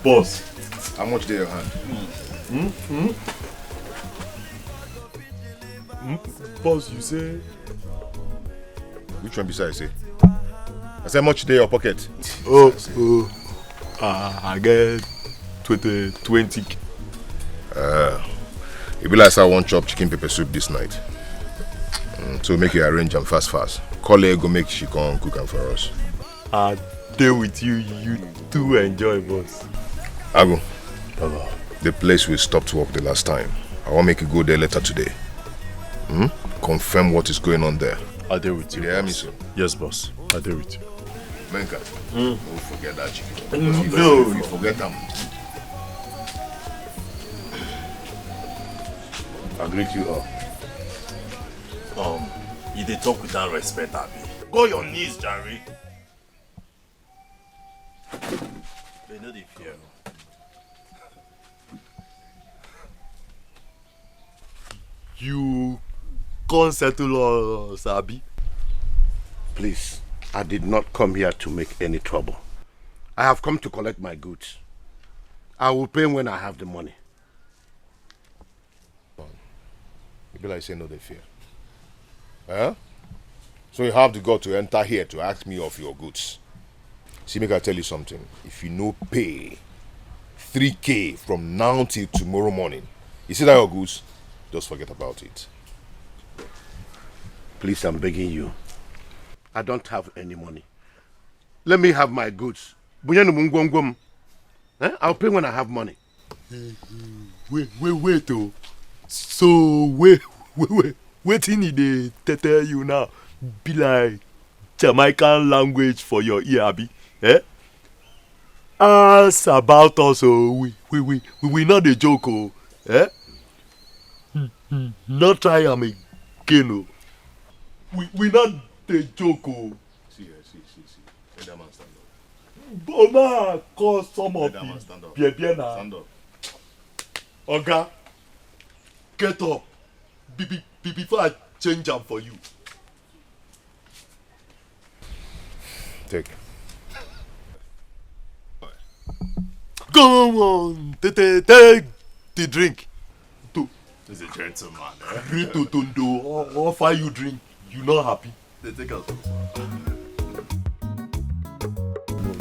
Boss. How much do you hand? Boss, you say? Which one besides say? I said, how much do your pocket? I get 20. It be like I want chop chicken pepper soup this night. So make you arrange and fast. Call her, go make she come cook them for us. I deal with you. You do enjoy, boss. Ago. The place we stopped work the last time. I want to make you go there later today. Confirm what is going on there. I deal with you. You hear me, sir? Yes, boss. I deal with you. Menka, don't forget that chicken. No. If you forget them. I greet you all. You dey talk without respect, Abi. Go your knees, Jerry. They know the fear. You can't settle us, Abi. Please, I did not come here to make any trouble. I have come to collect my goods. I will pay when I have the money. You be like say no they fear. Huh? So you have the God to enter here to ask me of your goods. See, make I tell you something. If you no pay 3K from now till tomorrow morning, you see that your goods, just forget about it. Please, I'm begging you. I don't have any money. Let me have my goods. I'll pay when I have money. Wait, oh. So, waiting in the tell you now be like Jamaican language for your ear, Abi. Eh? Ask about us, oh. We not a joke, oh. Eh? Not try am again, oh. We not a joke, oh. See. Let that man stand up. Boma cause some of Let that man stand up. Biena. Stand up. Oga, get up. Before I change them for you. Take. Come on, take the drink. He's a gentleman. Agree to Tondo offer you drink. You not happy? They take us.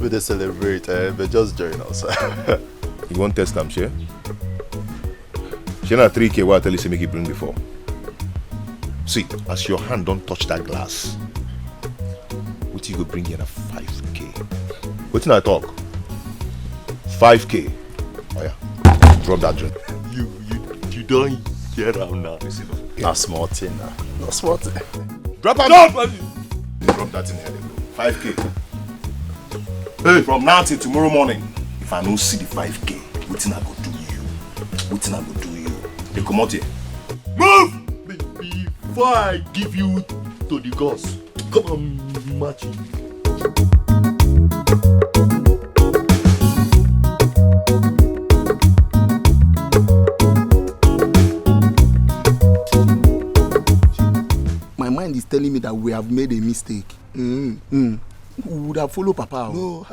We dey celebrate, but just join us. You want test them, share? Share na 3K what I tell you say make you bring before. See, as your hand don't touch that glass, what you go bring here na 5K. What I talk? 5K. Oh yeah. Drop that drink. You don't hear am now. Not small thing, nah. Not small thing. Drop it. Drop that in here. 5K. Hey, from now till tomorrow morning, if I don't see the 5K, wetin I go do you? Wetin I go do you? They come out here. Move! Before I give you to the gods, come on, match it. My mind is telling me that we have made a mistake. We would have followed Papa. No,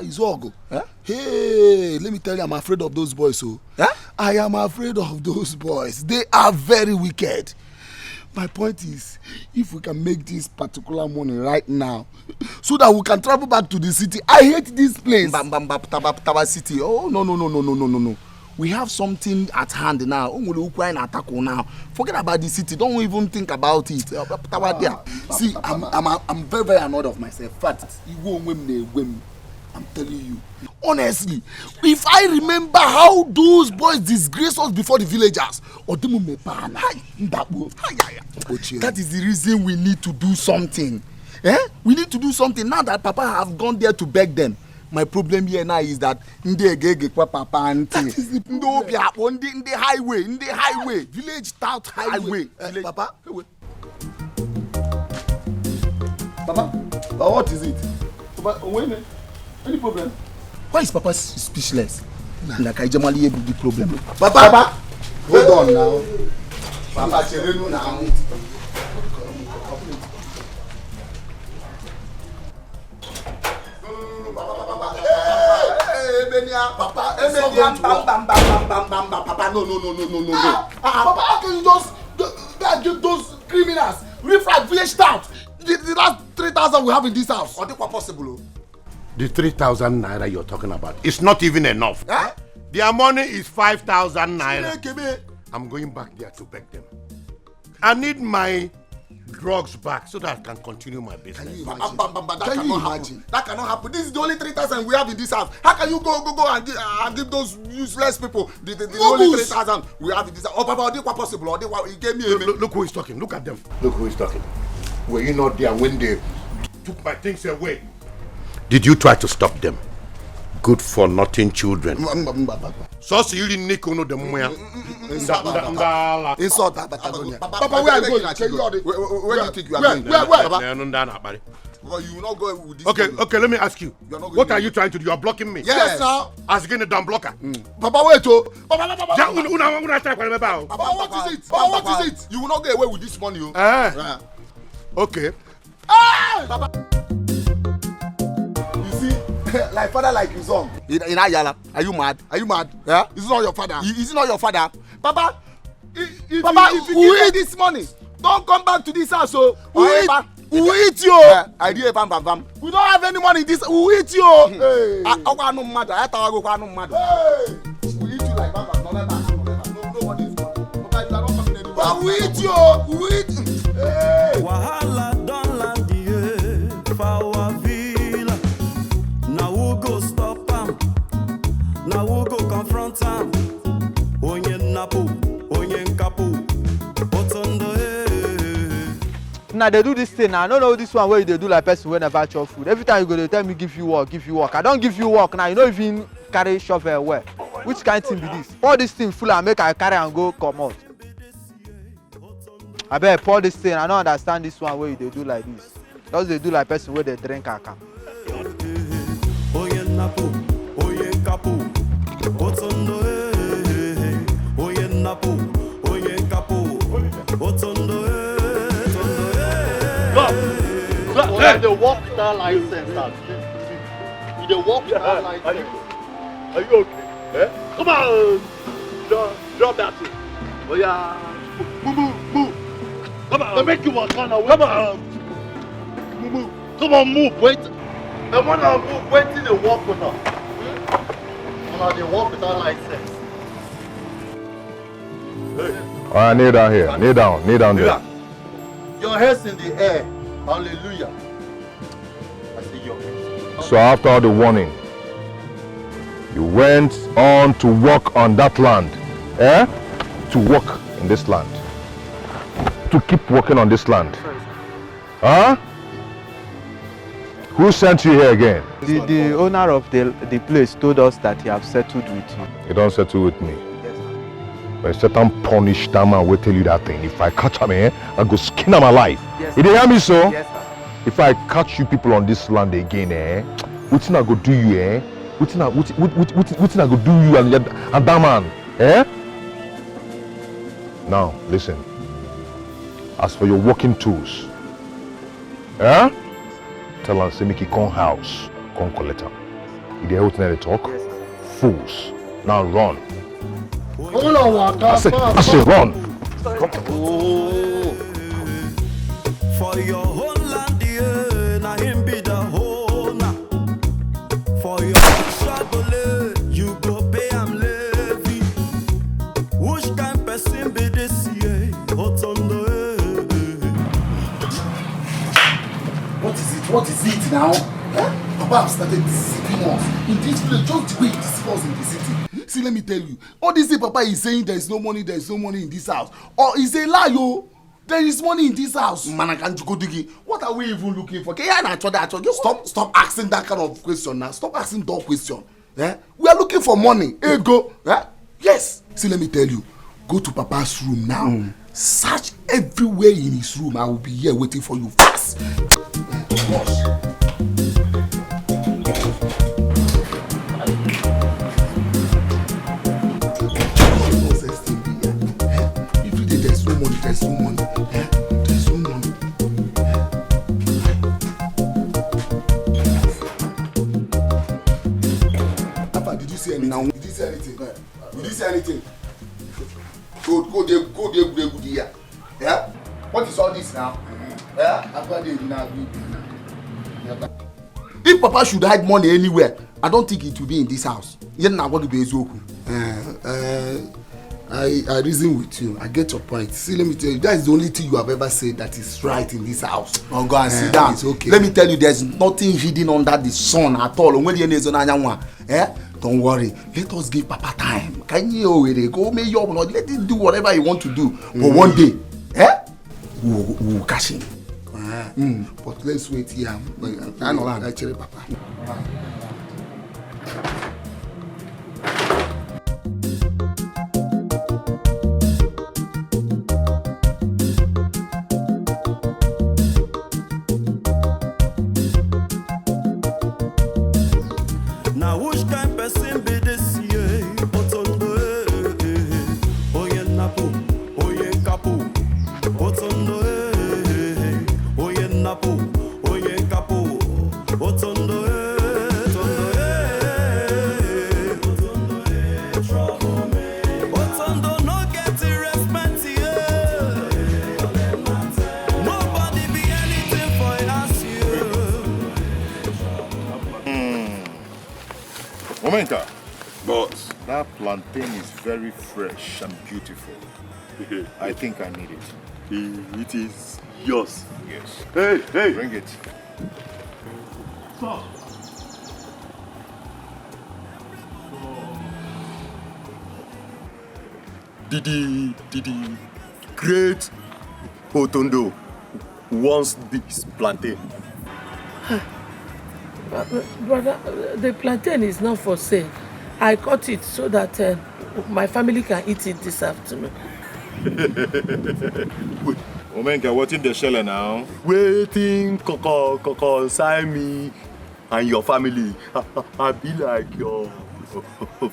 it's all good. Huh? Hey, let me tell you, I'm afraid of those boys. So, huh? I am afraid of those boys. They are very wicked. My point is, if we can make this particular money right now, so that we can travel back to the city. I hate this place. Taba City. Oh, no. We have something at hand now. Forget about the city. Don't even think about it. See, I'm very, very annoyed of myself. Fact, I'm telling you. Honestly, if I remember how those boys disgraced us before the villagers, that is the reason we need to do something. We need to do something now that Papa have gone there to beg them. My problem here now is that in the highway, village tout highway. Papa, what is it? Papa, any problem? Why is Papa speechless? Like I generally have the problem. Papa, hold on now. Papa, Chereno now. Papa, Papa, no. Papa, how can you just give those criminals refract village out? The last 3,000 we have in this house. Or they were possible. The 3,000 naira you're talking about, it's not even enough. Eh? Their money is 5,000 naira. I'm going back there to beg them. I need my drugs back so that I can continue my business. Can you imagine? That cannot happen. This is the only 3,000 we have in this house. How can you go and give those useless people the only 3,000 we have in this house? Oh, Papa, they were possible. Or he gave me look who is talking. Look at them. Look who is talking. Were you not there when they took my things away? Did you try to stop them? Good for nothing children. So you didn't nick on the moya. Insult that. Papa, where are you going? Where do you think you are going? Where? Well, you will not go with this. Okay, let me ask you. What are you trying to do? You are blocking me. Yes, sir. As again a damn blocker. Papa, wait, oh. Papa, what is it? Papa, what is it? You will not get away with this money, oh. Okay. Papa. You see, like father, like his son. In Ayala, are you mad? Yeah? Is it not your father? Is it not your father? Papa, if you give this money, don't come back to this house, so we eat you. I did bam. We don't have any money in this. We eat you. Hey. I no matter. I thought I go no matter. Hey. We eat you like bam. Nobody is coming. Papa, you are not coming anywhere. But we eat you. We eat. Hey. Wahala don land the for our villa. Now we go stop am. Now we go confront am. Onye napu, onye nkapu. Otondo. Now they do this thing. Now I don't know this one where they do like person when never chop food. Every time you go, they tell me give you work. I don't give you work now. You don't even carry shovel well. Which kind of thing be this? Pour this thing full and make I carry and go come out. I bet pour this thing. I don't understand this one where they do like this. Just they do like person where they drink aka. They walk without license. You walk without license. Are you okay? Eh? Come on! Drop that thing. Oh yeah. Move. Come on. They make you walk on. Come on. Move. Come on, move. Wait. The one that move, wait till they walk with us. They walk without license. Hey. Alright, kneel down here. Kneel down there. Your head's in the air. Hallelujah. I say your head. So after all the warning, you went on to walk on that land. To walk in this land. To keep walking on this land. Huh? Who sent you here again? The owner of the place told us that he have settled with you. You don't settle with me. When Satan punish that man, will tell you that thing. If I catch him, I go skin him alive. Yes, you didn't hear me, so? Yes, sir. If I catch you people on this land again, what I go do you, What I go do you and that man, Now, listen. As for your working tools, tell them say make it come house, come collect them. You dey hear they talk? Yes, fools. Now run. Hold on, I say run. Come on. For your whole land, yeah, na him be the owner. For your trouble, you go pay am levy. Which kind person be this year? What is it now? Papa have started deceiving us in this village, just the way he deceives us in the city. See, let me tell you, all this day Papa is saying there is no money in this house. Or is a lie, yo. There is money in this house. What are we even looking for? Stop asking that kind of question now. Stop asking that question. We are looking for money. Here go. Yes. See, let me tell you. Go to Papa's room now. Search everywhere in his room. I will be here waiting for you fast. Every day there's no money. There's no money. Papa, did you see anything? No. Did you see anything? Did you see anything? Go there, here. Yeah? What is all this now? Yeah? If Papa should hide money anywhere, I don't think it will be in this house. I reason with you. I get your point. See, let me tell you, that is the only thing you have ever said that is right in this house. Oh, go and sit down. It's okay. Let me tell you, there's nothing hidden under the sun at all. Don't worry. Let us give Papa time. Can you go? Let him do whatever he want to do. But one day, we'll catch him. But let's wait here. I know actually, Papa. Now which kind person be this year? Otondo, oye napo, oye kapo. Otondo, oye napo, oye kapo. Otondo, Otondo no get respect here. Nobody be anything for us here. Momenta. Boss. That plantain is very fresh and beautiful. I think I need it. It is yours. Yes. Hey. Bring it. The great Otondo wants this plantain. Brother, the plantain is not for sale. I cut it so that my family can eat it this afternoon. Omenka, what's in the shell now? Waiting, consign me and your family. I be like your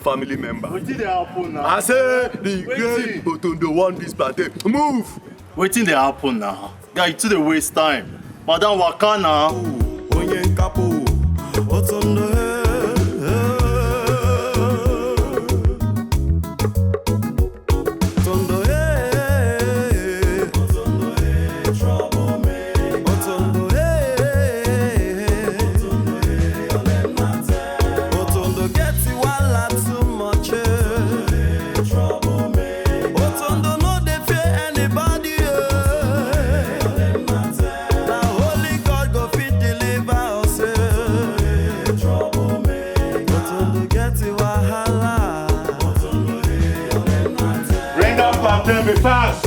family member. What did they happen now? I say the great Otondo want this plantain. Move! Waiting they happen now. Guy, you to the waste time. Madam Wakana. Oye kapo. Otondo. Be fast.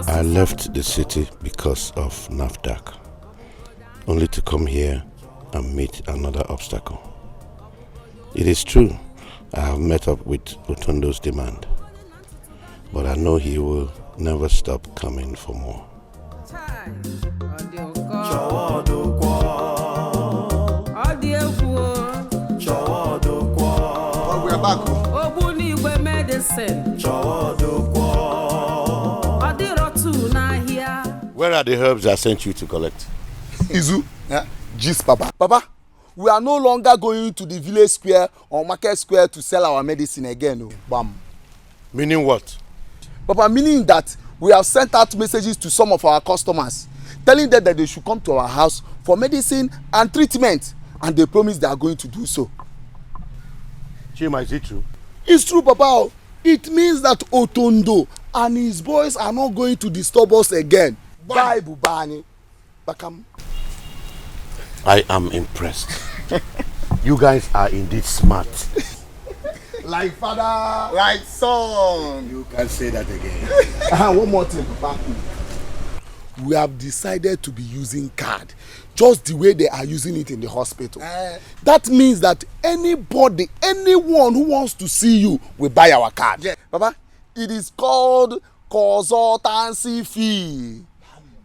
I left the city because of NAFDAC, only to come here and meet another obstacle. It is true, I have met up with Otondo's demand, but I know he will never stop coming for more. We are back. Where are the herbs I sent you to collect? Izu, gist Papa. Papa, we are no longer going to the village square or market square to sell our medicine again. Oh. Bam. Meaning what? Papa, meaning that we have sent out messages to some of our customers telling them that they should come to our house for medicine and treatment, and they promise they are going to do so. Chima, is it true? It's true, Papa. It means that Otondo and his boys are not going to disturb us again. Bye, Bubani. Bakam. I am impressed. You guys are indeed smart. Like father, like son. You can say that again. One more thing, Papa. We have decided to be using card just the way they are using it in the hospital. That means that anybody, anyone who wants to see you will buy our card. Yeah. Papa, it is called consultancy fee.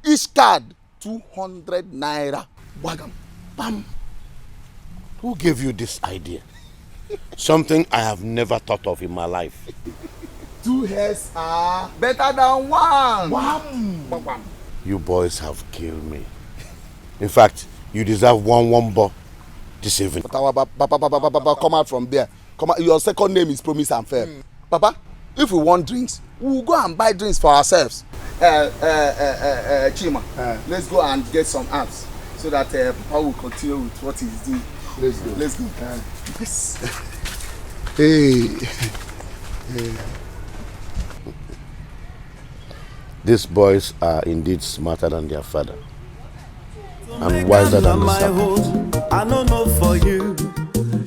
Each card 200 naira. Wagam. Bam. Who gave you this idea? Something I have never thought of in my life. 2 heads are better than one. One. You boys have killed me. In fact, you deserve one wombo this evening. Papa, come out from there. Come out. Your second name is Promise and Fair. Papa, if we want drinks, we will go and buy drinks for ourselves. Chima, let's go and get some apps so that Papa will continue with what he's doing. Let's go. Yes. Hey. These boys are indeed smarter than their father and wiser than the serpent. I don't know for you.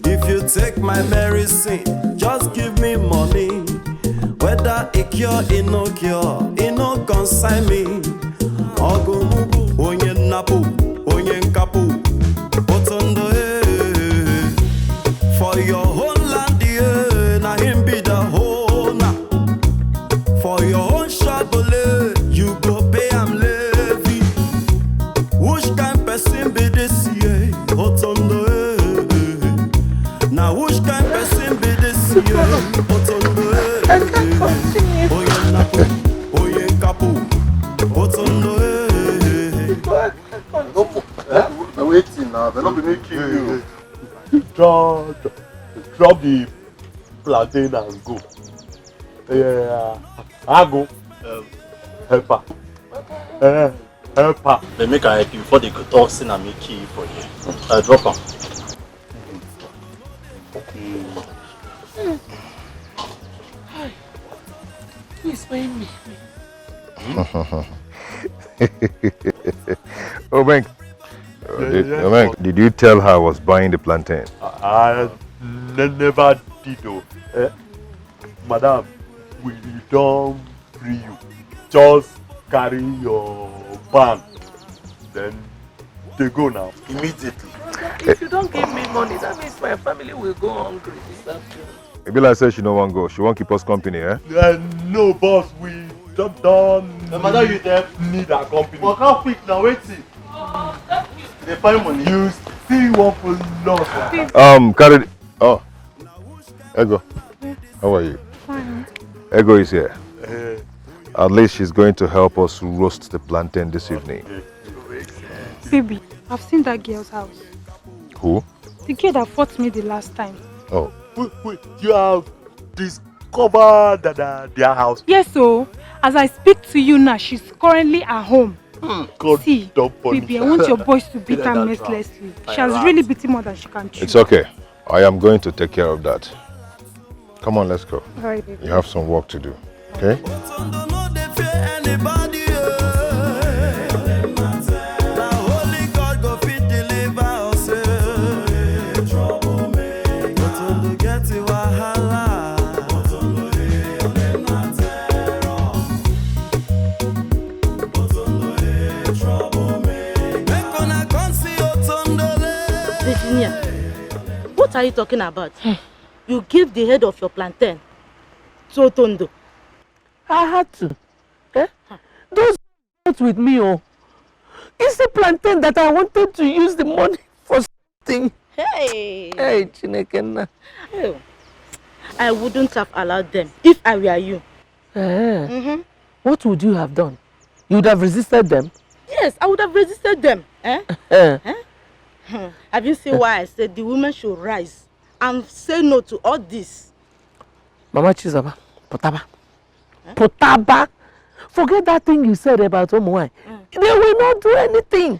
If you take my medicine, just give me money. Whether it cure, it no cure, it no consign me. Ogu, onye napu, onye nkapu, otondo for your whole land, yeah, na him be the whole na. For your own shabole, you go pay am levy. Which kind person be this year? Otondo now which kind person be this year? Otondo oye napu, oye kapu, otondo I'm waiting now. They're not be making you. Drop the plantain and go. I go. Help her. Help her. They make a help you before they could talk sin and make key for you. Drop her. Hi. Who is buying me? Oh, Bank. Did you tell her I was buying the plantain? I never did though. Madam, we don't free you. Just carry your van. Then they go now. Immediately. If you don't give me money, that means my family will go hungry this afternoon. Maybe like said she no want go. She won't keep us company, eh? No, boss. We don't Madam, you there? need a company. Walk out quick now, wait see. They find money. You still want for loss. Carry. Oh, Ego. How are you? Fine. Ego is here. At least she's going to help us roast the plantain this evening. Baby, I've seen that girl's house. Who? The girl that fought me the last time. Oh. Wait, you have discovered their house? Yes, so as I speak to you now, she's currently at home. God, see, baby, I want your boys to beat her mercilessly. She has really beaten more than she can chew. It's okay. I am going to take care of that. Come on, let's go. All right, baby. You have some work to do. Okay? What are you talking about? You give the head of your plantain to Otondo. I had to. Those not with me, oh. It's the plantain that I wanted to use the money for something. Hey, Chinekena. Oh. I wouldn't have allowed them if I were you. What would you have done? You would have resisted them? Yes, I would have resisted them. Have you seen why I said the women should rise and say no to all this? Mama Chizaba, Potaba. Potaba. Forget that thing you said about Omuai. They will not do anything.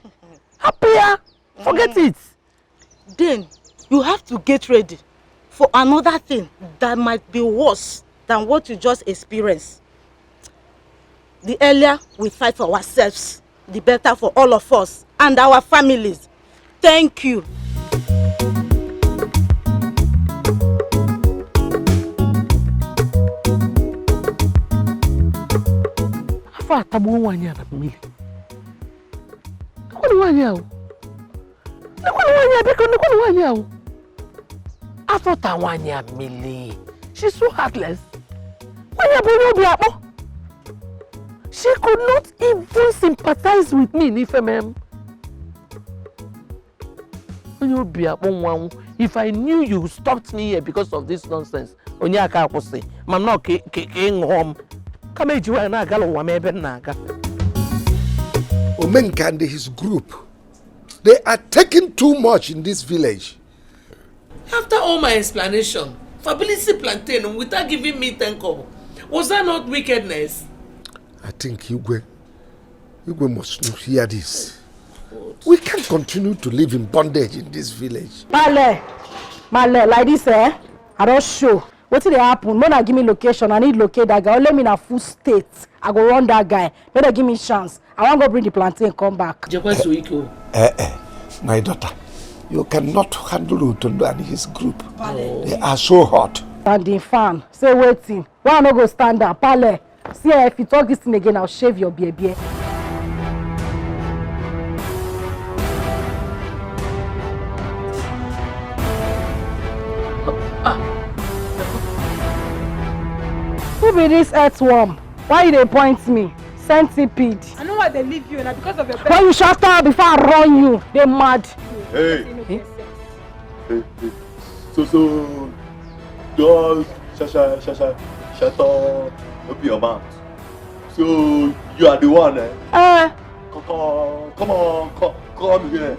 Happier. Forget it. Then you have to get ready for another thing that might be worse than what you just experienced. The earlier we fight for ourselves, the better for all of us and our families. Thank you. She's so heartless. She could not even sympathize with me, Nifemem. If I knew you stopped me here because of this nonsense, I'm not going home. Omenka and his group, they are taking too much in this village. After all my explanation, Fabilisi plantain without giving me 10 kobo, was that not wickedness? I think Igwe must not hear this. We can't continue to live in bondage in this village. Male, like this, I don't show. What did happen? When I give me location, I need locate that guy. Let me in a full state. I go run that guy. When they give me chance, I want to go bring the plantain and come back. My daughter, you cannot handle Utondo and his group. They are so hot. Standing fan, say waiting. Why not go stand up? Pale, see if you talk this thing again, I'll shave your baby. Who be this earthworm? Why you dey point me? Centipede. I know why they leave you now because of your When you shut up before I run you, they mad. Hey. So, don't shut up your mouth. So, you are the one, eh? Come on, here.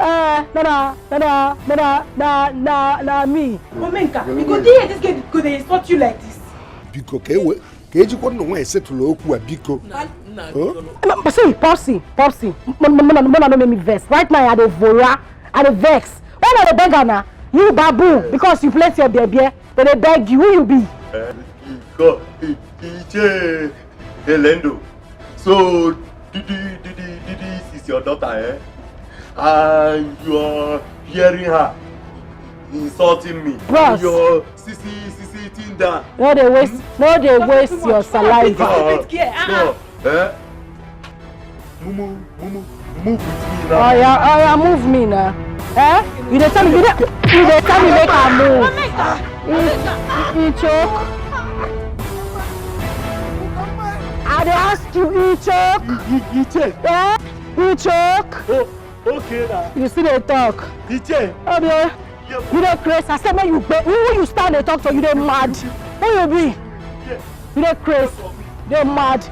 Me. Omenka, you go there, this guy go dey insult you like this. Biko kewe, keji kwa no one settle oku biko. Popsy. Mona no make me vex. Right now I dey vora, I dey vex. When I dey beg her you baboon because you place your baby, they dey beg you. Who you be? Elendo. So, this is your daughter, eh? And you are hearing her insulting me. Bros. Your sissy thing down. No, they waste your saliva. Move with me now. Oh yeah, move me now. Eh? You dey tell me make her move. You choke. I dey ask you, you choke. Eh? You choke. Oh, okay now. You see they talk. DJ. Oh yeah. You dey crazy. I said when you who you stand and talk to, you dey mad. Who you be? You dey crazy. They mad.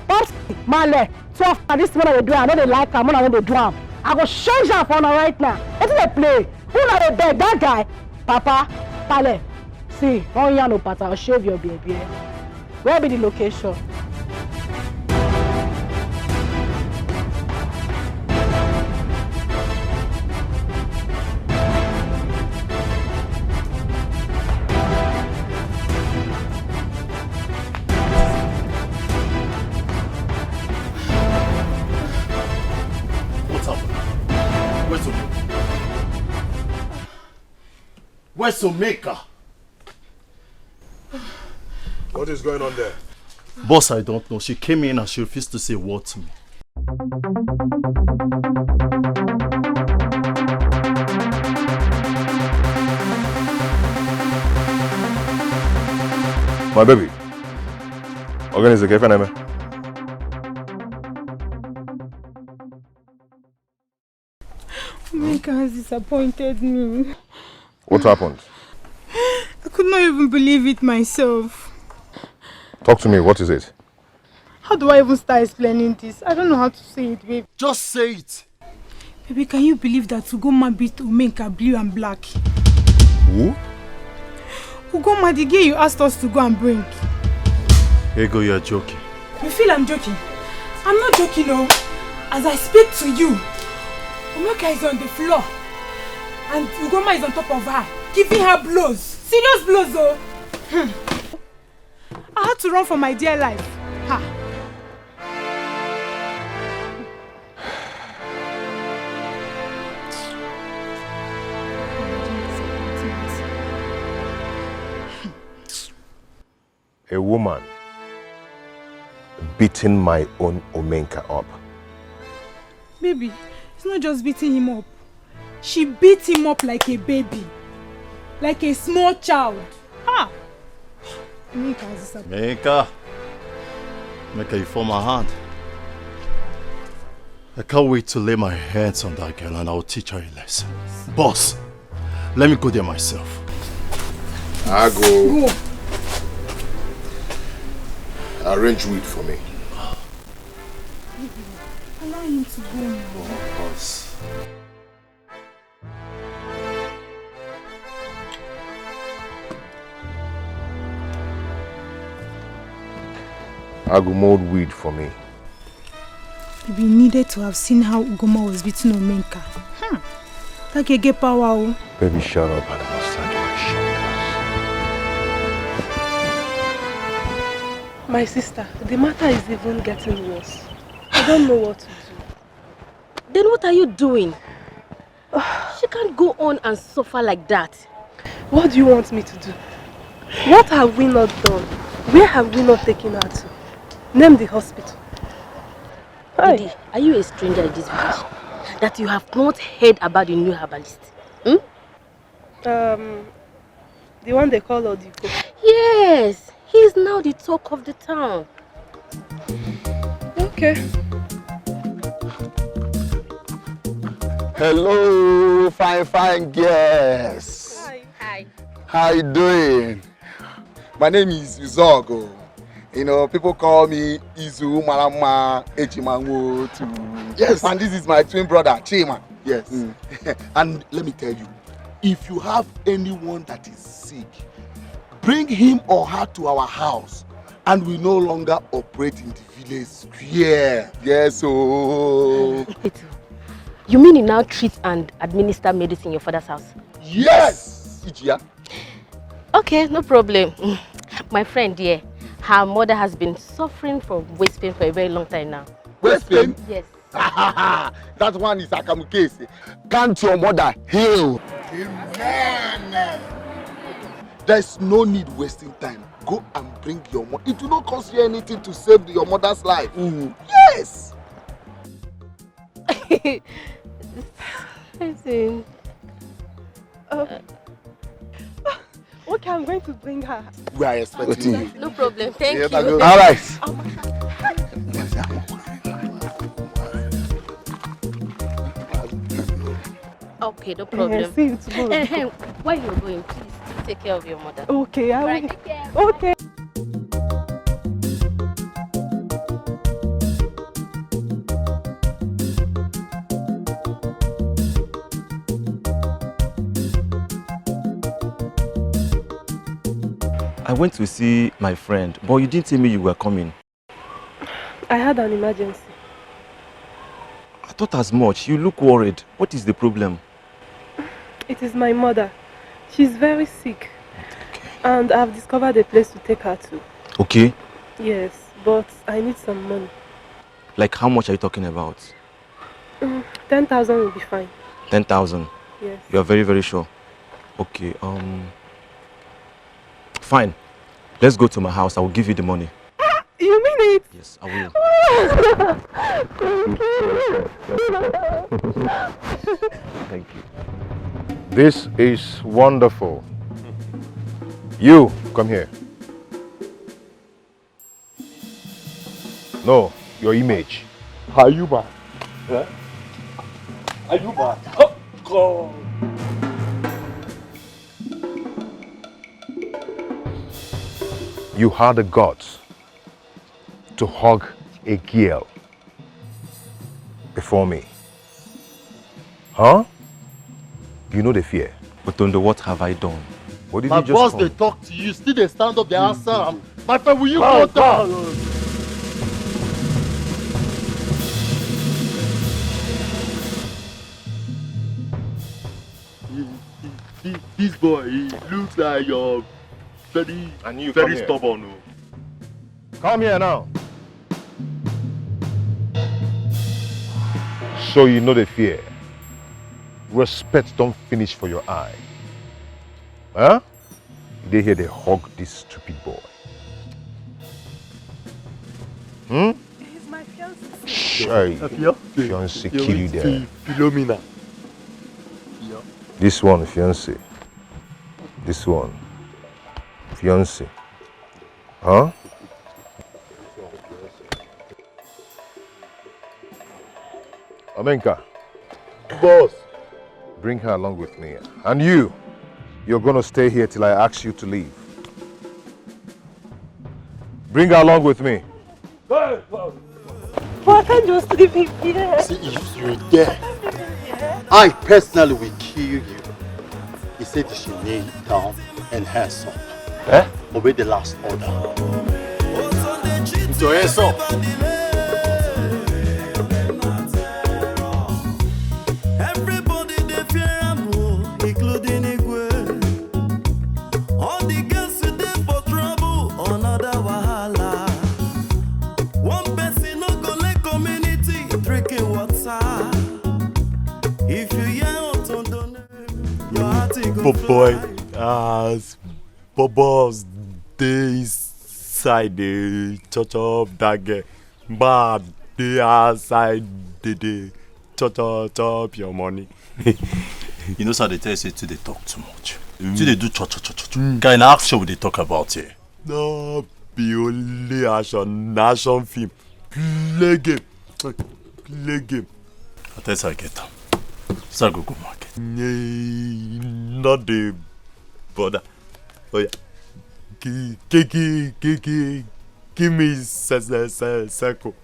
Pops, Male. 12 and this one they do. I know they like am. I know they do am. I go change her for now right now. What do they play? Who na they beg? That guy, Papa, Pale. See, don't yarn no pattern. I'll shave your baby. Where be the location? Where's Omeka? What is going on there? Boss, I don't know. She came in and she refused to say a word to me. My baby. Organize the cafe, Neme. Omeka has disappointed me. What happened? I could not even believe it myself. Talk to me, what is it? How do I even start explaining this? I don't know how to say it, babe. Just say it. Baby, can you believe that Ugoma beat Omeka blue and black? Who? Ugoma, the girl you asked us to go and bring. Ego, you're joking. You feel I'm joking? I'm not joking, no. As I speak to you, Omeka is on the floor and Ugoma is on top of her, giving her blows. Serious blows though. I had to run for my dear life. Ha. A woman beating my own Omenka up. Baby, it's not just beating him up. She beat him up like a baby. Like a small child. Ha! Meka, you fall my hand. I can't wait to lay my hands on that girl and I'll teach her a lesson. Boss, let me go there myself. I go. Go. Arrange weed for me. Allow him to go now. Boss. I go mold weed for me. We needed to have seen how Ugoma was beating Omenka. That can get power. Baby, shut up and massage my shoulders. My sister, the matter is even getting worse. I don't know what to do. Then what are you doing? She can't go on and suffer like that. What do you want me to do? What have we not done? Where have we not taken her to? Name the hospital. Didi, are you a stranger in this village? That you have not heard about the new herbalist? The one they call Odiko. Yes, he is now the talk of the town. Okay. Hello, fine girls. Hi. How you doing? My name is Uzogo. You know, people call me Izu Malama Echimango too. Yes. And this is my twin brother, Chima. Yes. And let me tell you, if you have anyone that is sick, bring him or her to our house and we no longer operate in the village square. Yes, so... You mean you now treat and administer medicine in your father's house? Yes! Ichia. Okay, no problem. My friend here, her mother has been suffering from waist pain for a very long time now. Waist pain? Yes. That one is Akamu case. Can't your mother heal? Amen. There's no need wasting time. Go and bring your mother. It will not cost you anything to save your mother's life. Yes. Okay, I'm going to bring her. We are expecting you. No problem. Thank you. All right. Okay, no problem. See you tomorrow. While you're going, please take care of your mother. Okay, I will. Right, take care. Okay. I went to see my friend, but you didn't tell me you were coming. I had an emergency. I thought as much. You look worried. What is the problem? It is my mother. She's very sick. Okay. And I've discovered a place to take her to. Okay. Yes, but I need some money. Like how much are you talking about? 10,000 will be fine. 10,000? Yes. You are very, very sure? Okay, fine. Let's go to my house. I will give you the money. You mean it? Yes, I will. Thank you. This is wonderful. You, come here. No, your image. Ayuba. Huh? Ayuba. Oh, God. You had the guts to hug a girl before me. Huh? You know the fear. But Tondo, what have I done? What did My you just boss, come? they talk to you. Still they stand up, they answer. My friend, will you go down? this boy, he looks like you're very stubborn. Come here now. So you know the fear. Respect don't finish for your eye. Huh? They hear they hug this stupid boy. He's my fiancé. Shy. Fiancé kill you there. Philomena. This one, fiancé. This one, fiancé. Huh? Amenka. Boss. Bring her along with me. And you're gonna stay here till I ask you to leave. Bring her along with me. But I can't just leave him here. See, if you're there, I personally will kill you. He said you should kneel down and hands up. Obey the last order. Put your hands up. Everybody they fear am, including Igwe. All the girls they for trouble, another wahala. One person no go let community drinking water. If you hear out on the name, your heart go Boy, as Bobos days side the touch of that girl, but they outside the touch up your money. You know, sir, they tell you to they talk too much. So they do cho. Kind of action they talk about here. No, be only action film. Play game. I tell you, I get them. Start go market. Not the border. Oh yeah. Give me circle.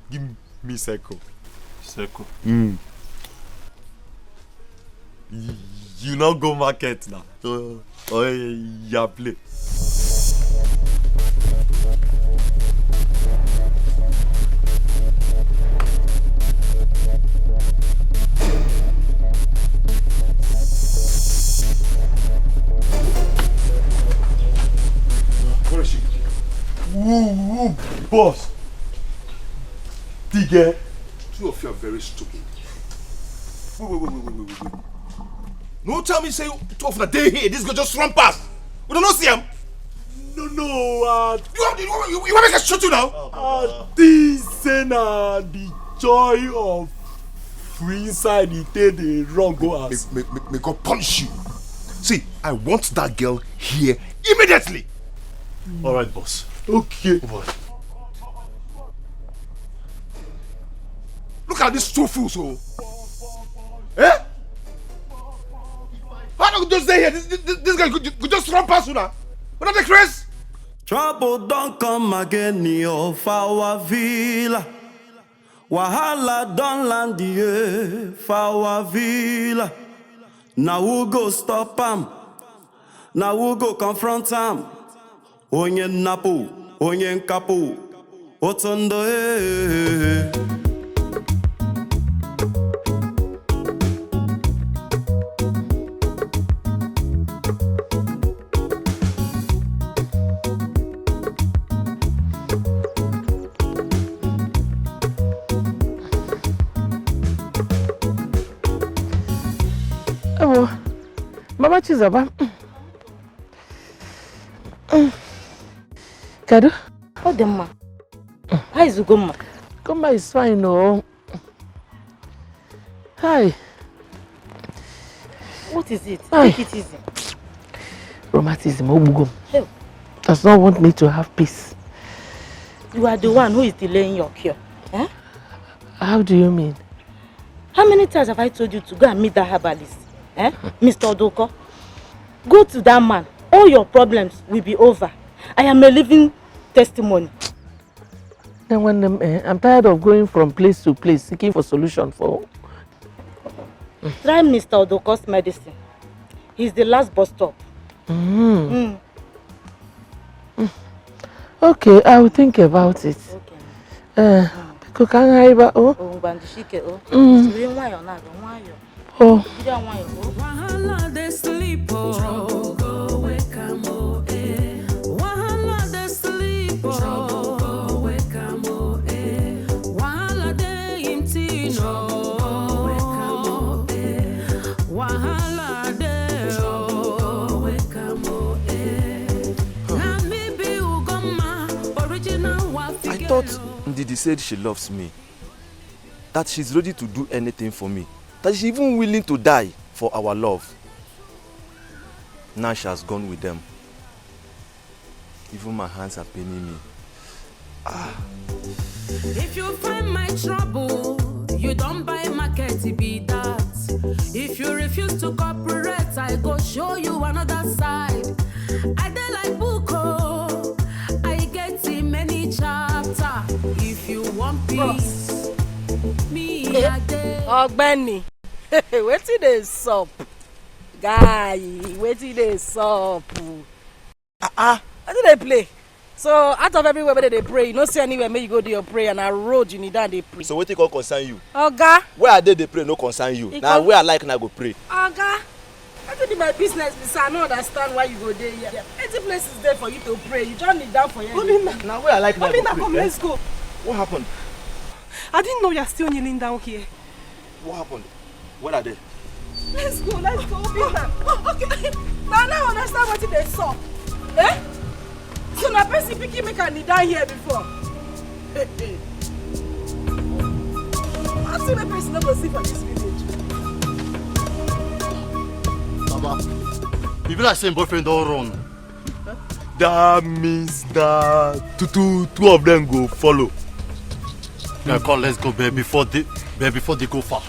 Give me circle. Circle. You not go market now. Oh yeah, play. Where is she? Woo, boss. Tigger. Two of you are very stupid. Wait. No tell me say two of the day here, this girl just run past. We don't know see him. No, you want me to shoot you now? This is the joy of free inside the day they run go out. May God punish you. See, I want that girl here immediately. All right, boss. Okay. Look at this two fools, Eh? Why don't you just stay here? This guy could just run past you now. What are the craze? Trouble don't come again near our villa. Wahala don't land here for our villa. Now we go stop him. Now we go confront him. Onye napu, onye nkapu, otondo Oh, Mama Chizaba. Kadu? Oh, Demma. How is Ugoma? Ugoma is fine, no. Hi. What is it? Hi. Take it easy. Rheumatism, Obugom. Hey. Does not want me to have peace. You are the one who is delaying your cure. Eh? How do you mean? How many times have I told you to go and meet that herbalist? Eh? Mr. Odoko? Go to that man. All your problems will be over. I am a living testimony. Then when I'm tired of going from place to place seeking for solution for. Try Mr. Odoko's medicine. He's the last bus stop. Okay, I will think about it. Oh. Wahala dey sleep, oh. Trouble go wake am, oh, eh. Wahala dey sleep, oh. Trouble go wake am, oh, eh. Wahala dey in teen, oh. Wake am, oh, eh. Wahala dey, oh. Wake am, oh, eh. Na me be Ugoma, original I thought Ndidi said she loves me. That she's ready to do anything for me. That she's even willing to die for our love. Now she has gone with them. Even my hands are paining me. If you find my trouble, you don't buy market, it be that. If you refuse to cooperate, I go show you another side. I dey like Buko, I get in many chapter. If you want peace, me I dey. Ogbeni, wetin dey sup? Guy, wetin dey sup? Wetin dey play? So out of everywhere where they pray, you no see anywhere make you go do your prayer, and a road you need and they pray. So what can concern you? Oga. Where are they pray no concern you? Now where I like na go pray. Oga, I do my business, sir. I don't understand why you go there here. Any place is there for you to pray. You don't need down for you. Now where I like na go pray. Come, let's go. What happened? I didn't know you're still kneeling down here. What happened? Where are they? Let's go. Obinna. Okay. Now I understand what they saw. Eh? So na person pikin make a kneel down here before. I see the person no go see for this village. Baba, you be like saying boyfriend don't run. That means that two of them go follow. Yeah, come, let's go, babe, before they go far.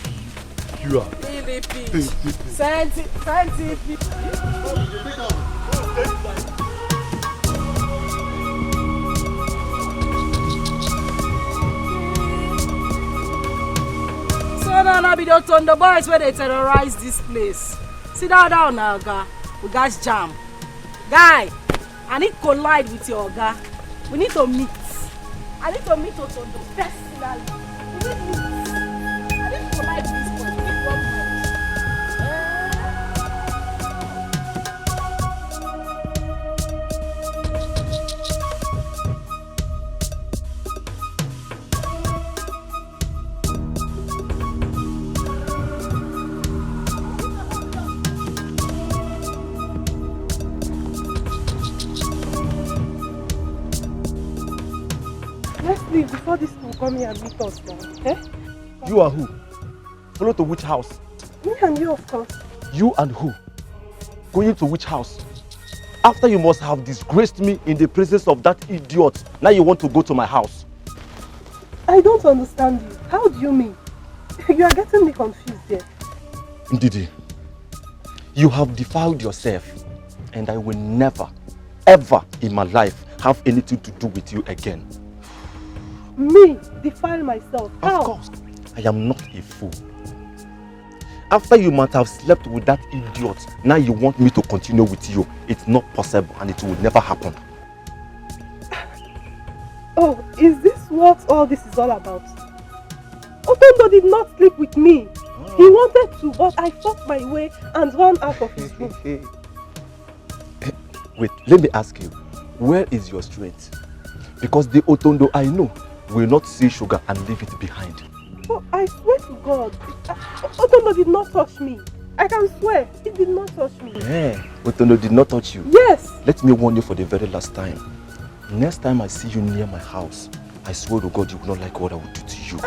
You are. Really, please. Scientific. So now be the boys where they terrorize this place. Sit down now, Oga. We got jam. Guy, I need to collide with your Oga. We need to meet. I need to meet Otondo personally. We need to meet. I need to collide with this boy. We need one more. Let's leave before this will come here and meet us now. Eh? You are who? Follow to which house? Me and you, of course. You and who? Going to which house? After you must have disgraced me in the presence of that idiot, now you want to go to my house. I don't understand you. How do you mean? You are getting me confused here. Ndidi, you have defiled yourself, and I will never, ever in my life have anything to do with you again. Me? Defile myself? How? Of course, I am not a fool. After you might have slept with that idiot, now you want me to continue with you. It's not possible and it will never happen. Oh, is this what all this is all about? Otondo did not sleep with me. Oh. He wanted to, but I fought my way and ran out of his room. Wait, let me ask you, where is your strength? Because the Otondo I know will not see sugar and leave it behind. Oh, I swear to God, Otondo did not touch me. I can swear, he did not touch me. Yeah, Otondo did not touch you? Yes. Let me warn you for the very last time. Next time I see you near my house, I swear to God you will not like what I will do to you.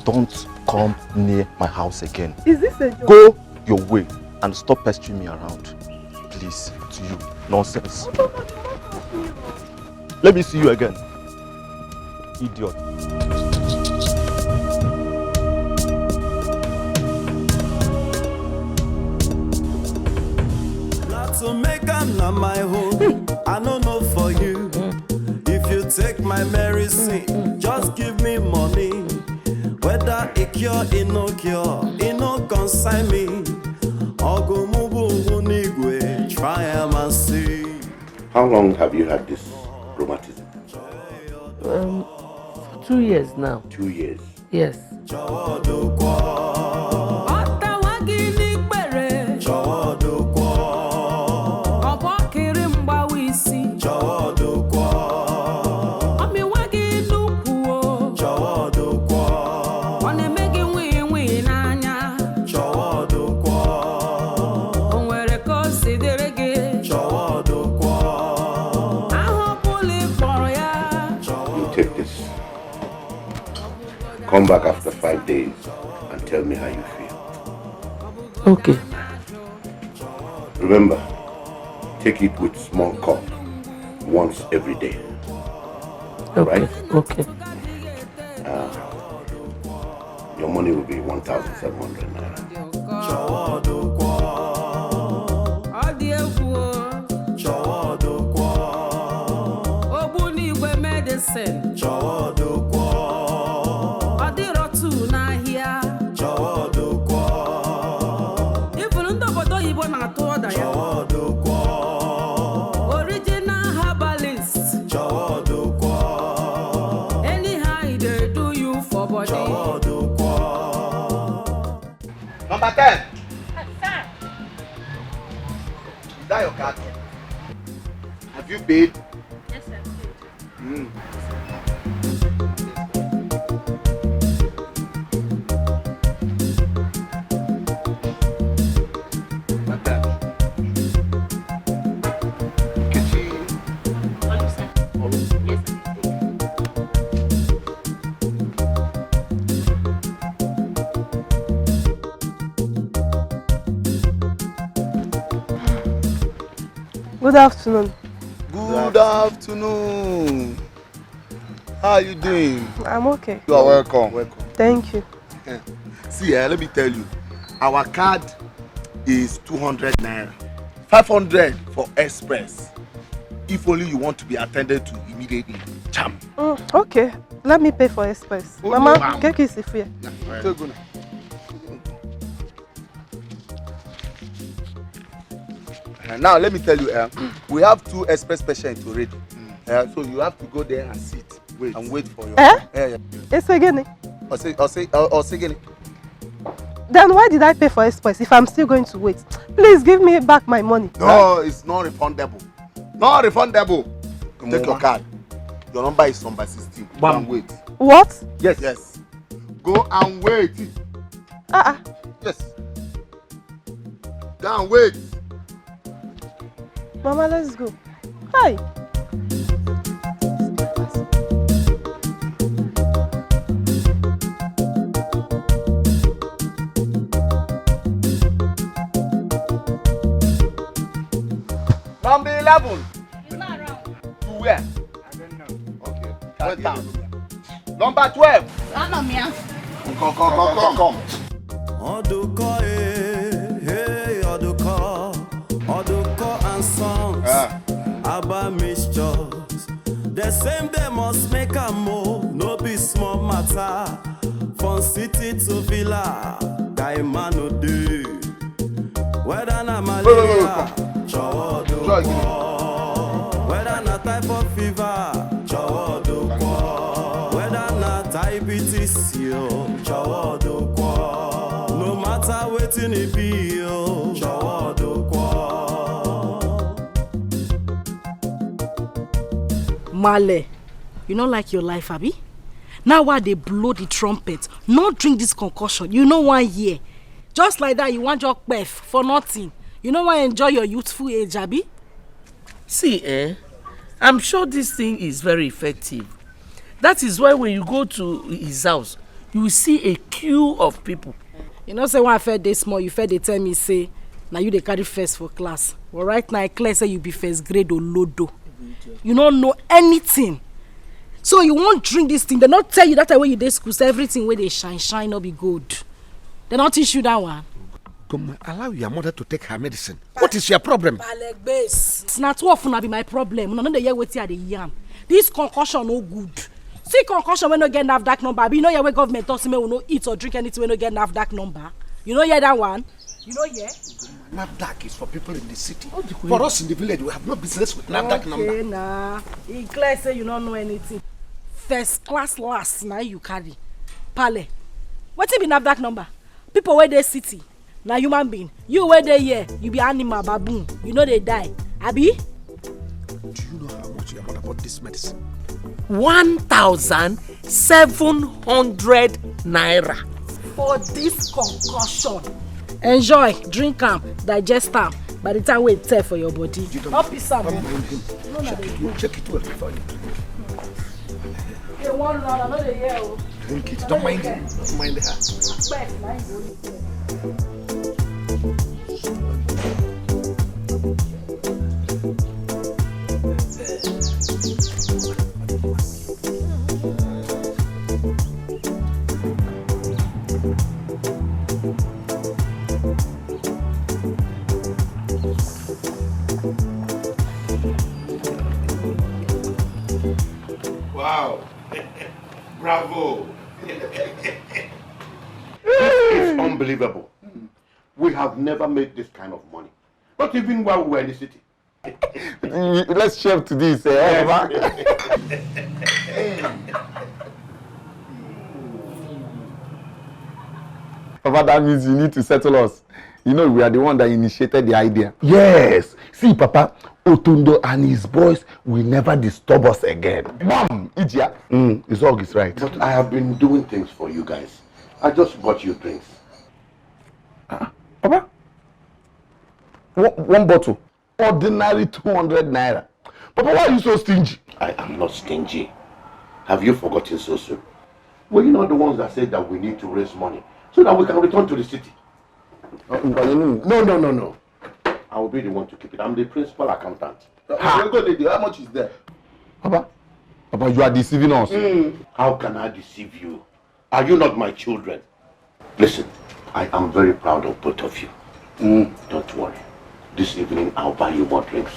Don't come near my house again. Is this a joke? Go your way and stop pestering me around. Please, to you. Nonsense. Let me see you again. Idiot. To make am na my home, I don't know for you. If you take my medicine, just give me money. Whether it cure, it no cure, it no consign me. Ogo mubu unigwe, try and see. How long have you had this rheumatism? For 2 years now. 2 years? Yes. What Come back after 5 days and tell me how you feel. Okay. Remember, take it with small cup once every day. Okay. Right? Okay. Your money will be 1,700 naira. Original herbalist. Anyhow they do you for body. Number 10. Is that your card? Have you paid? Yes, sir. Good afternoon. Good afternoon. How are you doing? I'm okay. You are welcome. Welcome. Thank you. See, let me tell you. Our card is 200 naira. 500 for express. If only you want to be attended to immediately. Cham. Okay. Let me pay for express. Oh, Mama, no. cake is free. Now let me tell you, we have 2 express patients already. So you have to go there and sit and wait for your. It's again. Osegene. Then why did I pay for express if I'm still going to wait? Please give me back my money. No, it's not refundable. Not refundable. Take your card. Your number is number 16. Go and wait. What? Yes. Yes. Go and wait. Yes. Go and wait. Mama, let's go. Hi. Number 11. He's not around. To where? I don't know. Okay. Wait down. Number 12. Come. Oduko, hey, Oduko and sons, Abba mixtures. The same they must make a move, no be small matter. From city to villa, guy man no do. Whether na malaria, whether na typhoid fever, whether na diabetes, no matter wetin it be, Male, you not like your life, Abi? Now while they blow the trumpet, not drink this concoction, you know 1 year. Just like that, you want your pef for nothing. You know why enjoy your youthful age, Abi? See, I'm sure this thing is very effective. That is why when you go to his house, you will see a queue of people. You know, say when I fed this small, you fed they tell me, say, now you they carry first for class. Well, right now, I clear say you be first grade or lodo. You don't know anything. So you won't drink this thing. They not tell you that way you dey school, so everything where they shine not be good. They not teach you that one. Come, allow your mother to take her medicine. What is your problem? It's not too often be my problem. No, they hear what you are the yam. This concussion no good. See concussion when no get NAFDAC number. But you know where government talks me we no eat or drink anything when no get NAFDAC number. You know hear that one? You know yeah? NAFDAC is for people in the city. For us in the village, we have no business with NAFDAC number. Okay, nah. He clear say you don't know anything. First class last now you carry. Pale. What be NAFDAC number? People where they city. Now human being. You where they here, you be animal baboon. You know they die. Abi? Do you know how much your mother bought this medicine? 1,700 naira. For this concussion. Enjoy, drink am, digest am. By the time we tell for your body. Not piece am. Check it well before you drink. You want run, I know they hear. Drink it. Don't mind it. Don't mind her. Wow. Bravo. It's unbelievable. We have never made this kind of money. Not even while we were in the city. Let's share to this. Papa, that means you need to settle us. You know, we are the one that initiated the idea. Yes. See, Papa, Otundo and his boys will never disturb us again. Bam! Ijia. His dog is right. But I have been doing things for you guys. I just bought you drinks. Papa? One bottle. Ordinary 200 naira. Papa, why are you so stingy? I am not stingy. Have you forgotten so soon? Were you not the ones that said that we need to raise money so that we can return to the city? No. I will be the one to keep it. I'm the principal accountant. How much is there? Papa, you are deceiving us. How can I deceive you? Are you not my children? Listen, I am very proud of both of you. Don't worry. This evening I'll buy you more drinks.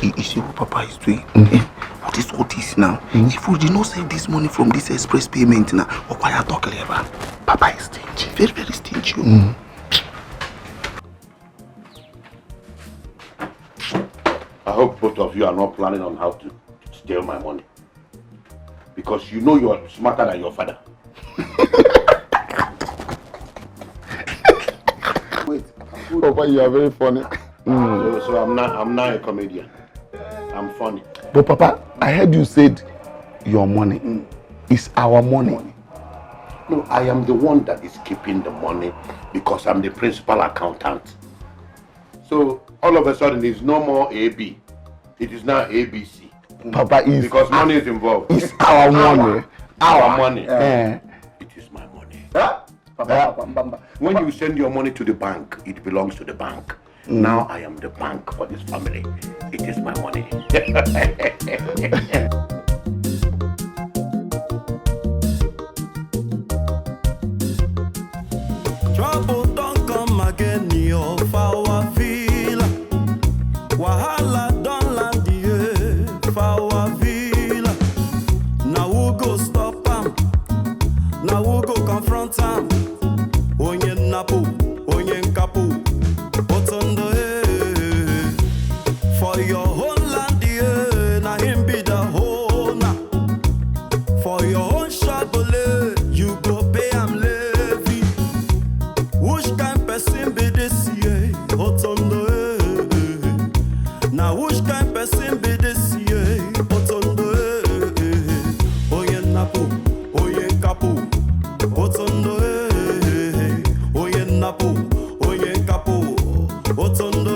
You see what Papa is doing? What is all this now? If we did not save this money from this express payment now, what are you talking about? Papa is stingy, very, very stingy. I hope both of you are not planning on how to steal my money. Because you know you are smarter than your father. Wait, Papa, you are very funny. So I'm not a comedian. I'm funny. But Papa, I heard you said your money is our money. No, I am the one that is keeping the money because I'm the principal accountant. So all of a sudden it's no more AB. It is now ABC. Papa is because money is involved. It's our money. Our money. It is my money. When you send your money to the bank, it belongs to the bank. Now I am the bank for this family. It is my money. Trouble don't come again, your flower villa. Wahala don't land here, flower villa. Now who go stop him? Now who go confront him? Onye napu, onye nkapu. For your whole land, yeah, na him be the owner. For your own Chevrolet, you go pay am levy. Which kind person be this year? Otondo, now which kind person be this year? Otondo, oye napu, oye kapu. Otondo, oye napu, oye kapu. Otondo.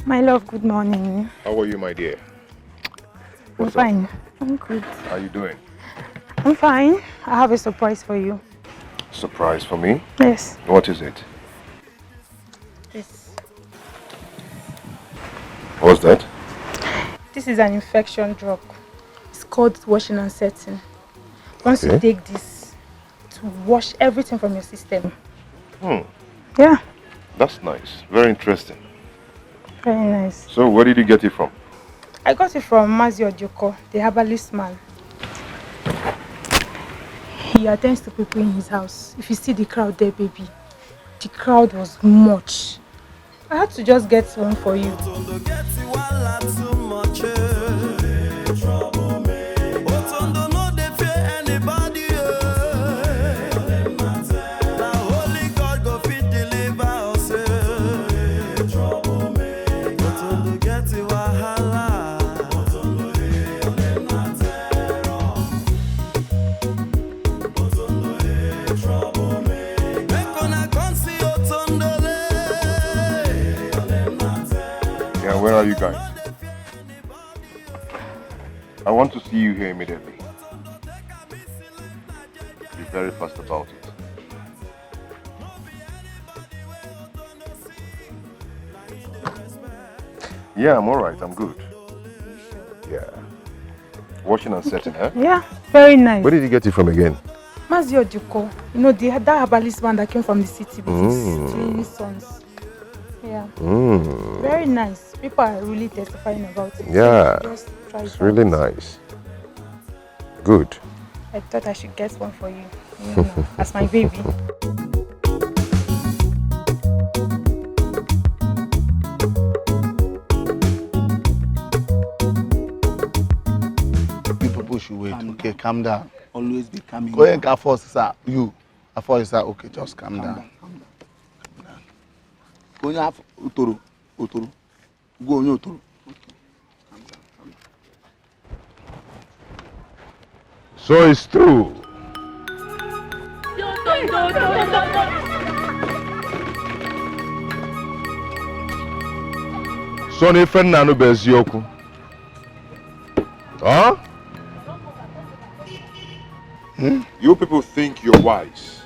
My love, good morning. How are you, my dear? I'm fine. I'm good. How are you doing? I'm fine. I have a surprise for you. Surprise for me? Yes. What is it? This. What's that? This is an infection drug. It's called washing and setting. Once you take this, to wash everything from your system. Yeah. Yeah. That's nice. Very interesting. Very nice. So where did you get it from? I got it from Mazi Ojoko, the herbalist man. He attends to people in his house. If you see the crowd there, baby, the crowd was much. I had to just get one for you. Yeah, where are you guys? I want to see you here immediately. Be very fast about it. Yeah, I'm alright, I'm good. Yeah. Washing and setting, huh? Yeah, very nice. Where did you get it from again? Mazi Ojoko, you know, that herbalist man that came from the city with his twin sons. Yeah. Very nice. People are really testifying about it. Yeah, So just try it's it really out. nice. Good. I thought I should get one for you. You know, as my baby. People should wait. Okay, calm down. Always be coming. Go ahead and first, sir. You. First, sir. Okay, just calm down. Go on, Uturu. Uturu. Go on, Uturu. So it's true. So ne friend na no be eziokwu. Huh? You people think you're wise.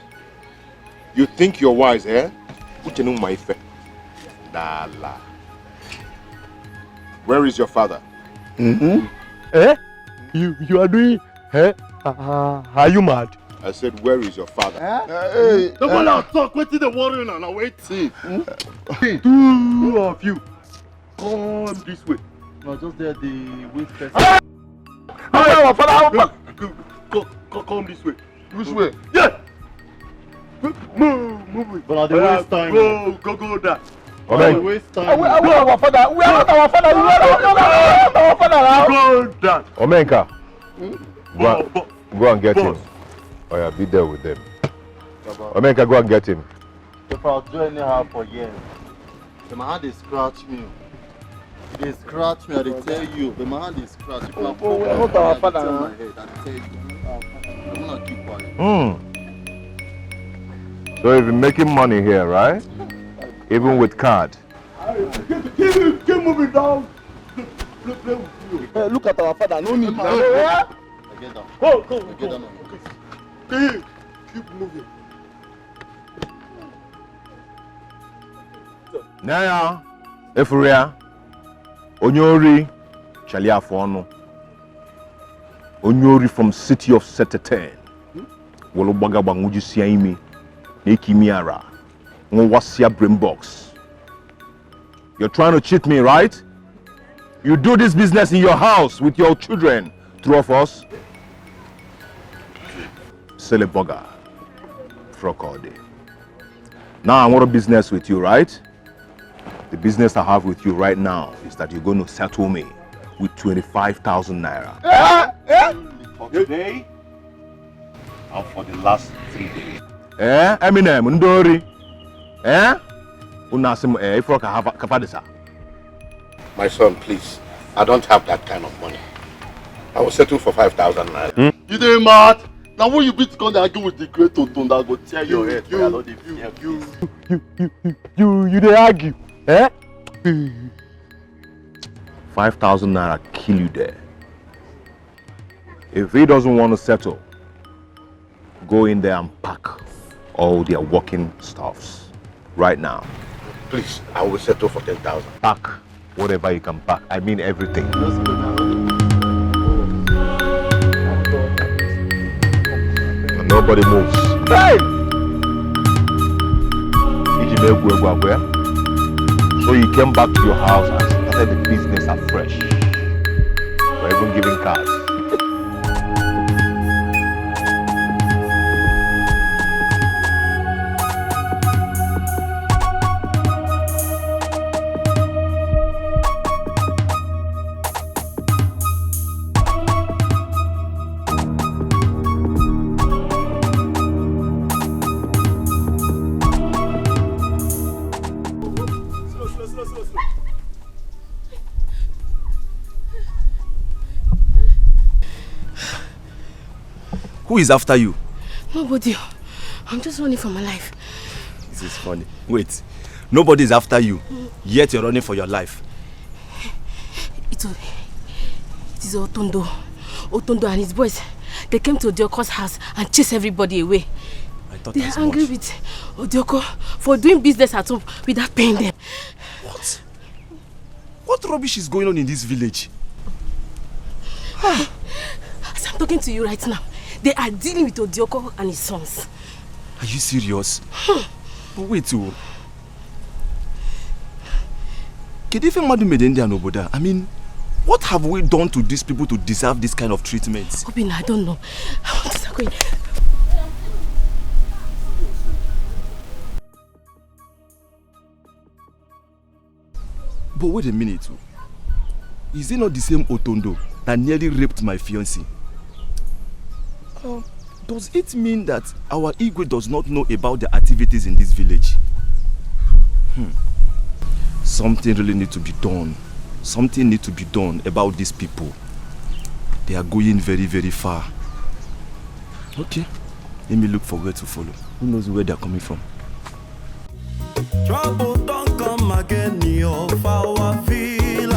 You think you're wise, eh? Uche no maife. Dala. Where is your father? Eh? You are doing? Eh? Are you mad? I said, where is your father? Hey, Don't go now, talk. Wait till the warrior now. Wait. See. Two of you. Come this way. No, just there the wait first. Come this way. Which way? Yeah. Move. But they waste time. Go down. Okay. They waste time. We are not our father. We are not our father. You are not our father. Go down. Omenka. Go and get him. Oh yeah, be there with them. Omenka, go and get him. If I'll do anyhow for years, the man they scratch me. They scratch me, I they tell you. The man they scratch me. We are not our father. My head, I tell you. I'm not keep quiet. So you've been making money here, right? Even with card. Keep moving down. Look at our father. No need. I get down. Go. I get down. Keep moving. Naya, Efuria, Onyori, Chaliafono, Onyori from city of Seteten, Wolobaga Banguji Siaimi, Nekimiara, Nwasia Brain Box. You're trying to cheat me, right? You do this business in your house with your children, two of us. Sell a burger, frog all day. Now I want a business with you, right? The business I have with you right now is that you're going to settle me with 25,000 naira. For today and for the last 3 days. Eminem, Ndori. Unasim, Ifroka Kafadisa. My son, please. I don't have that kind of money. I will settle for 5,000 naira. You dey mad? Now when you beat con dey argue with the great Tonton that go tear your head. You dey argue. 5,000 naira kill you there. If he doesn't want to settle, go in there and pack all their working stuffs right now. Please, I will settle for 10,000. Pack whatever you can pack. I mean everything. And nobody moves. Hey! So So you came back to your house and started the business afresh. We're even giving cards. Who is after you? Nobody. I'm just running for my life. This is funny. Wait. Nobody is after you, yet you're running for your life. It is Otondo. Otondo and his boys. They came to Odioko's house and chased everybody away. I thought they are angry with Odioko for doing business at home without paying them. What? What rubbish is going on in this village? As I'm talking to you right now, they are dealing with Odioko and his sons. Are you serious? But wait, oh. Kedife Madu Medende and Oboda, I mean, what have we done to these people to deserve this kind of treatment? Obina, I don't know. I want to go. But wait a minute. Is it not the same Otondo that nearly raped my fiancé? Does it mean that our Igwe does not know about the activities in this village? Something really needs to be done. Something needs to be done about these people. They are going very, very far. Okay, let me look for where to follow. Who knows where they are coming from? Trouble don't come again, your power feel.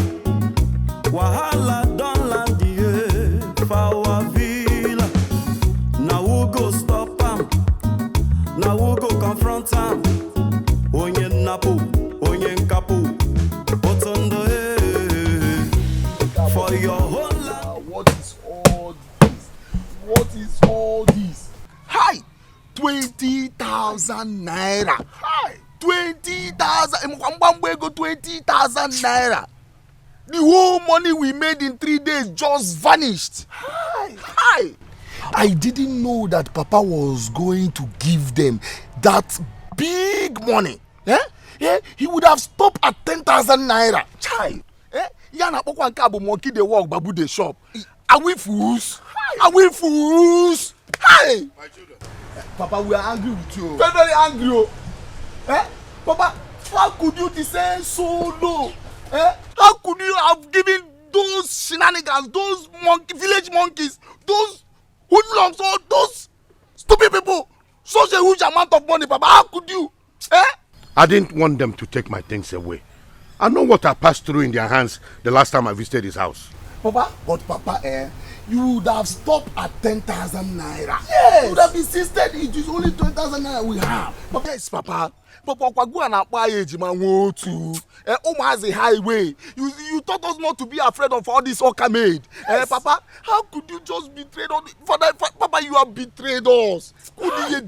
Wahala don't land the power feel. Now we'll go stop him. Now we'll go confront him. Onye napu, onye nkapu. Otondo for your whole life. What is all this? What is all this? Hi! 20,000 naira. Hi! 20,000. Mwambwe go 20,000 naira. The whole money we made in 3 days just vanished. Hi! Hi! I didn't know that Papa was going to give them that big money. He would have stopped at 10,000 naira. Chai! Yana pokwa nkabo monkey dey walk, babu dey shop. Are we fools? Are we fools? Hi! My children. Papa, we are angry with you. Very, very angry. Papa, how could you descend so low? How could you have given those shenanigans, those village monkeys, those hoodlums, all those stupid people such a huge amount of money, Papa? How could you? I didn't want them to take my things away. I know what I passed through in their hands the last time I visited his house. Papa, but Papa, you would have stopped at 10,000 naira. Yes! You would have insisted it is only 20,000 naira we have. Papa, yes, Papa. Papa, Kwagu and Akpa Ejima wo too. Oma's a highway. You taught us not to be afraid of all this Oka made. Yes. Papa, how could you just betray us? Papa, you have betrayed us. What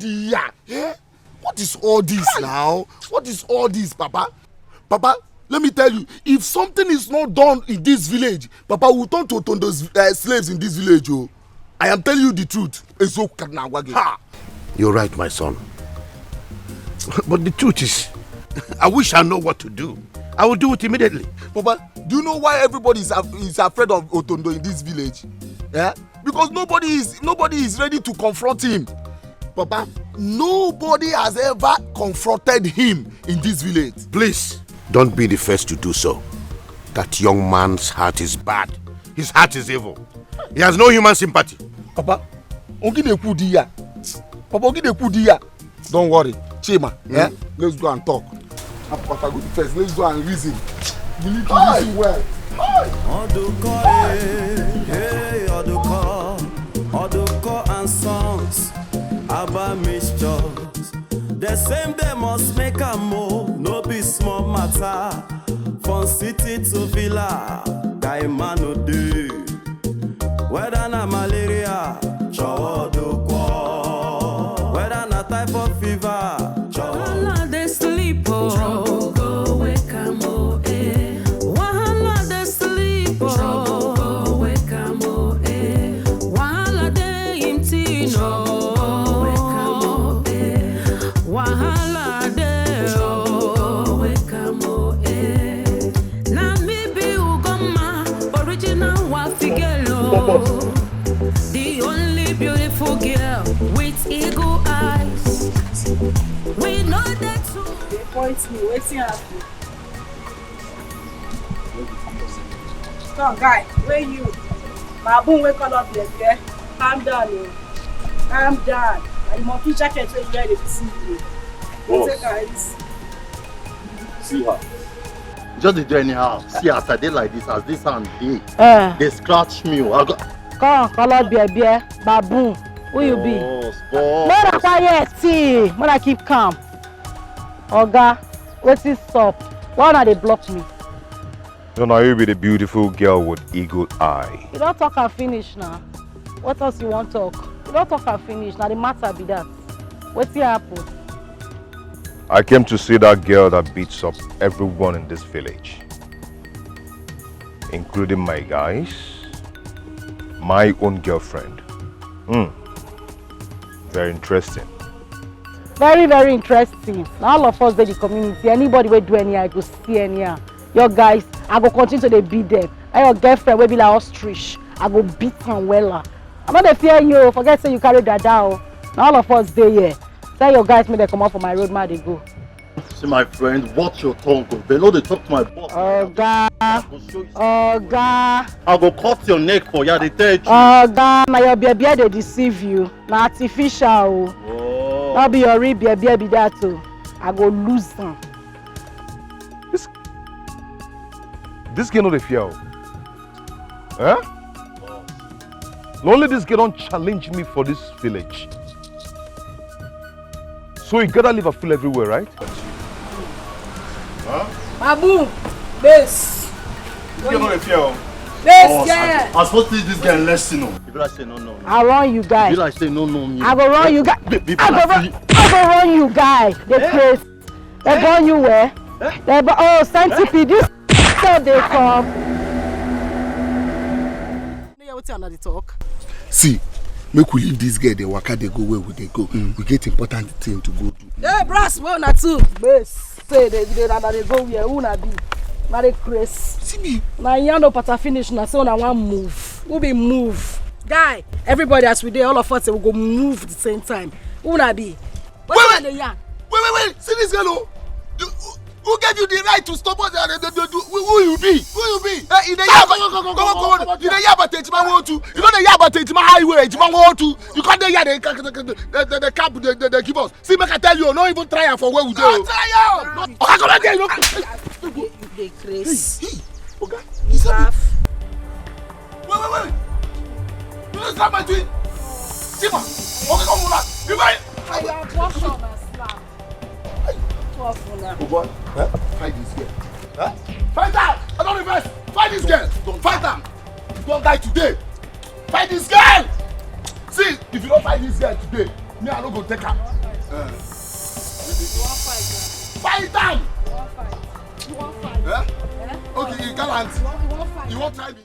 is all this now? What is all this, Papa? Papa, let me tell you, if something is not done in this village, Papa will turn to those slaves in this village. Oh. I am telling you the truth. You're right, my son. But the truth is, I wish I know what to do. I will do it immediately. Papa, do you know why everybody is afraid of Otondo in this village? Because nobody is ready to confront him. Papa, nobody has ever confronted him in this village. Please, don't be the first to do so. That young man's heart is bad. His heart is evil. He has no human sympathy. Papa, don't worry. Chima, let's go and talk. Papa, go first. Let's go and reason. We need to reason well. Oduko and sons, Abba mixtures. The same they must make a move, no be small matter. From city to villa, guy man no do. Whether na malaria, chow oduko. Whether type of fever, All they sleep, oh, go wake 'em up. pretty girl, the only beautiful girl with eagle eyes. We know that too. They point me, waiting at you. Come, guy, where you? My boom, wake up there, yeah? Calm down, yo. Calm down. And the monkey jacket will wear the see you. Take her easy. See her. Just dey do anyhow. See as I dey like this, as this hand dey. They scratch me. I go. Come, color beer, baboon. Who you be? Mother quiet, see. Mother keep calm. Oga, wetin stop? Why not they block me? So now you be the beautiful girl with eagle eye. You don't talk and finish now. What else you want to talk? You don't talk and finish. Now the matter be that. Wetin happen? I came to see that girl that beats up everyone in this village, including my guys, my own girlfriend. Very interesting. Very, very interesting. Now all of us in the community, anybody will do any, I go see any. Your guys, I go continue to beat them. And your girlfriend will be like ostrich. I go beat them well. I'm not fear you. Forget say you carry that down. Now all of us there here. Tell your guys me they come out for my road, man they go. See my friend, watch your tongue. They know they talk to my boss. Oga. I go cut your neck for ya, they tell you. Oga, na your baby they deceive you. Na artificial. Not be your real baby be that too. I go lose them. This girl no dey fear. Eh? Only this girl don't challenge me for this village. So you gotta leave a feel everywhere, right? Huh? Babu, this. This girl no dey fear. This I supposed to teach this guy a lesson. If I say no. I run you guys. If I say no me. I go run you guys. I go run you guys. They crazy. They burn you where? They centipede. This they come. Talk. See, make we leave this girl. They waka, they go where would they go? We get important thing to go do. Hey, brass, well, not too. Base. Say they go where who na be. Marry Chris. See me. Now you know pata finish na so na one move. Who be move? Guy, everybody as we dey, all of us will go move at the same time. Who na be? Wait. See this girl. Who gave you the right to stop us? Who you be? Who you be? In the Yaba, in the Yaba, Tejima want to. You know the Yaba Tejima highway, Tejima want to. You can't the camp, the give us. See, make I tell you, not even try for where we go. Try out. Okay, come again. You dey crazy. Okay, you laugh. Wait. You don't stop my twin. Sima. Okay, come on. You right. I am wash on a slap. Oh boy, fight this girl. Fight her! I don't reverse. Fight this girl. Don't fight her. You don't die today. Fight this girl. See, if you don't fight this girl today, me I don't go take her. Fight her. You want fight? Okay, you gallant. You want try me?